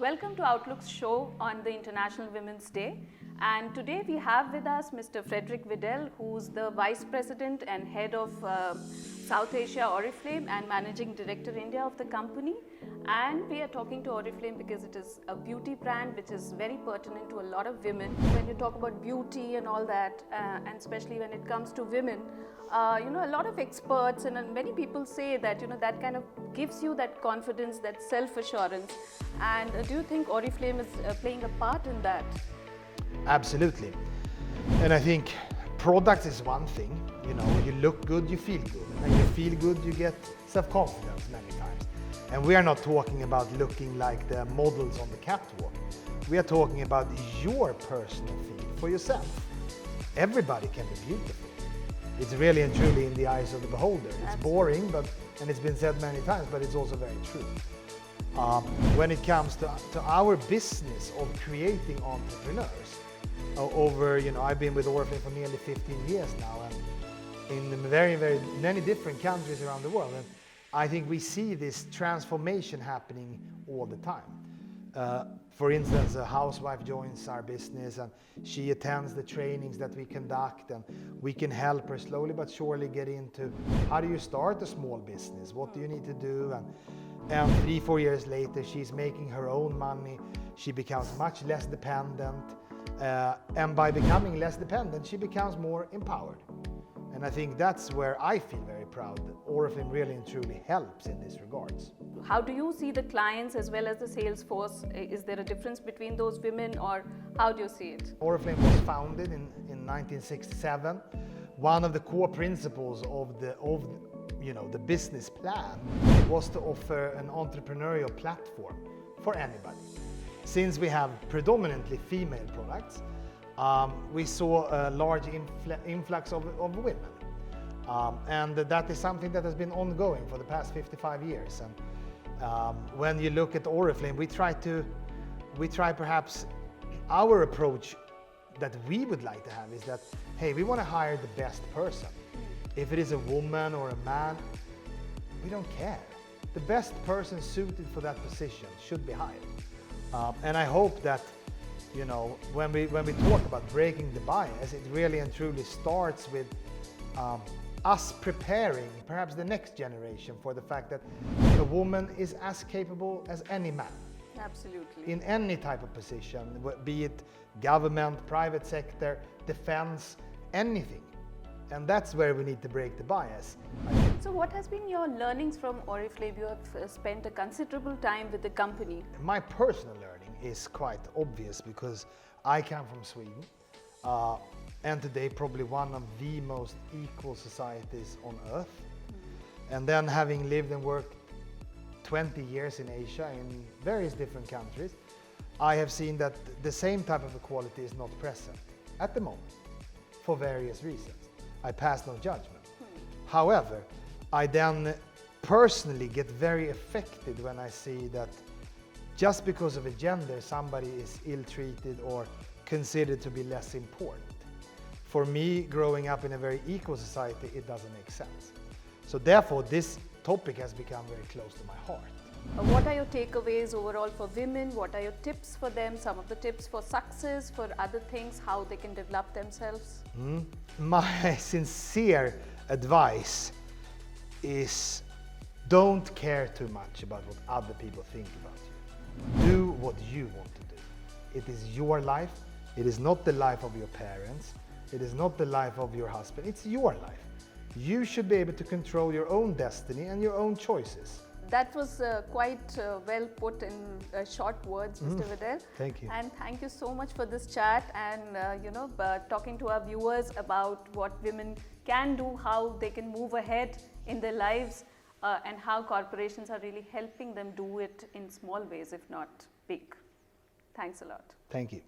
Welcome to Outlook's show on the International Women's Day. And today we have with us Mr. Fredric Widell, who's the Vice President and Head of South Asia Oriflame and Managing Director India of the company. And we are talking to Oriflame because it is a beauty brand which is very pertinent to a lot of women. When you talk about beauty and all that, and especially when it comes to women, a lot of experts and many people say that, that kind of gives you that confidence, that self-assurance. And do you think Oriflame is playing a part in that? Absolutely. And I think products is one thing. When you look good, you feel good. And you feel good, you get self-confidence many times. And we are not talking about looking like the models on the catwalk. We are talking about your personal feel for yourself. Everybody can be beautiful. It's really and truly in the eyes of the beholder. It's boring, and it's been said many times, but it's also very true. When it comes to our business of creating entrepreneurs, I've been with Oriflame for nearly 15 years now, and in very, very many different countries around the world. And I think we see this transformation happening all the time. For instance, a housewife joins our business and she attends the trainings that we conduct, and we can help her slowly but surely get into how do you start a small business, what do you need to do, and 3-4 years later she's making her own money, she becomes much less dependent, and by becoming less dependent she becomes more empowered. And I think that's where I feel very proud that Oriflame really and truly helps in this regards. How do you see the clients as well as the sales force? Is there a difference between those women, or how do you see it? Oriflame was founded in 1967. One of the core principles of the business plan was to offer an entrepreneurial platform for anybody. Since we have predominantly female products, we saw a large influx of women. And that is something that has been ongoing for the past 55 years. And when you look at Oriflame, we try perhaps our approach that we would like to have is that, hey, we want to hire the best person. If it is a woman or a man, we don't care. The best person suited for that position should be hired. And I hope that when we talk about breaking the bias, it really and truly starts with us preparing perhaps the next generation for the fact that a woman is as capable as any man. Absolutely. In any type of position, be it government, private sector, defense, anything. And that's where we need to break the bias. So what has been your learnings from Oriflame? You have spent a considerable time with the company. My personal learning is quite obvious because I come from Sweden, and today probably one of the most equal societies on earth. And then having lived and worked 20 years in Asia in various different countries, I have seen that the same type of equality is not present at the moment for various reasons. I pass no judgment. However, I then personally get very affected when I see that just because of a gender somebody is ill-treated or considered to be less important. For me, growing up in a very equal society, it doesn't make sense. So therefore, this topic has become very close to my heart. What are your takeaways overall for women? What are your tips for them? Some of the tips for success, for other things, how they can develop themselves? My sincere advice is don't care too much about what other people think about you. Do what you want to do. It is your life. It is not the life of your parents. It is not the life of your husband. It's your life. You should be able to control your own destiny and your own choices. That was quite well put in short words, Mr. Widell. Thank you. And thank you so much for this chat and talking to our viewers about what women can do, how they can move ahead in their lives, and how corporations are really helping them do it in small ways, if not big. Thanks a lot. Thank you.